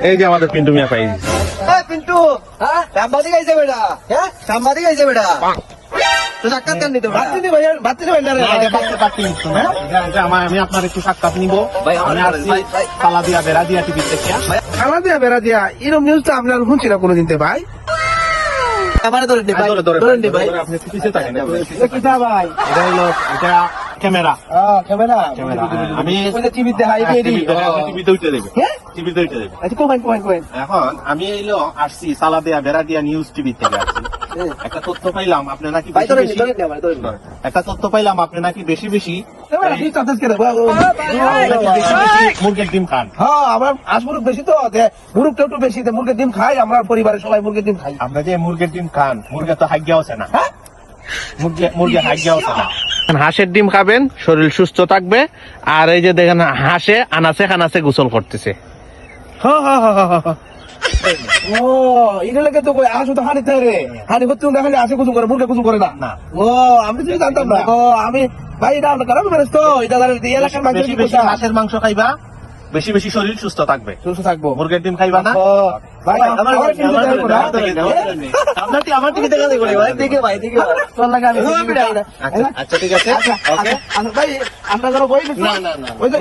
এই যে আমাদের পিন্টু মিয়া পাই পিন্টু হ্যাঁ সাংবাদিক আইছে বেটা হ্যাঁ সাংবাদিক আইছে বেটা তো সাক্ষাৎ কার নিতে বাচ্চা আমি আপনার একটু সাক্ষাৎ নিব ভাই, আমি আমার আসছি ভাই, ভাই। সালাদিয়া বেড়াদিয়া টিভি থেকে খালা দিয়া বেড়া দিয়া এরকম নিউজটা আপনার শুনছি না কোনোদিন তে ভাই। ক্যামেরা ধরে নি ভাই ধরে ধরে নি ভাই আপনি পিছিয়ে থাকেন এটা কিটা ভাই? এটা হলো এটা ক্যামেরা ক্যামেরা। আমি টিভিতে হাই বেরি। টিভিতে উঠে দেবে হ্যাঁ? টিভিতে উঠে দেবে আচ্ছা কোন। এখন আমি এলো আসছি সালাদিয়া বেড়াদিয়া নিউজ টিভি থেকে আসছি একটা তথ্য পাইলাম আপনি নাকি ভাই বেশি ধরে নি বেশি ধরে নি ভাই ধরে নি একটা তথ্য পাইলাম আপনি নাকি বেশি বেশি ক্যামেরা কি চাচ্ছিস কেন? নাকি বেশি বেশি মুরগির ডিম খান হ্যাঁ আমার আসমুরুক বেশি তো মুরুকটা একটু বেশি মুরগির ডিম খাই আমরা পরিবারের সবাই মুরগির ডিম খাই। আমরা যে মুরগির ডিম খান মুরগি তো হাগ্যা আছে না হ্যাঁ? মুরগি হাগ্যা আছে না হাঁসের ডিম খাবেন, শরীর সুস্থ থাকবে। আর এই যে দেখেন হাঁসে আনাচে খানাচে গোসল করতেছে। ও এটা লাগে তো কই আসো তো হানি রে হানি করতে দেখালে আসে কুচু করে মুরগি কুচু করে না। না। ও আমি তো জানতাম না। ও আমি ভাই এটা আমরা কারণ মেরেছ তো এটা ধরে এই এলাকার মানুষ বেশি বেশি হাঁসের মাংস খাইবা বেশি বেশি শরীর সুস্থ থাকবে সুস্থ থাকবো। মুরগির ডিম খাইবা না ও ভাই আমার দিকে দেখা দেখো ভাই দেখে ভাই দেখে ভাই তোর লাগে আমি আচ্ছা ঠিক আছে ভাই আমরা ধরো বই না, না, না। ওই যে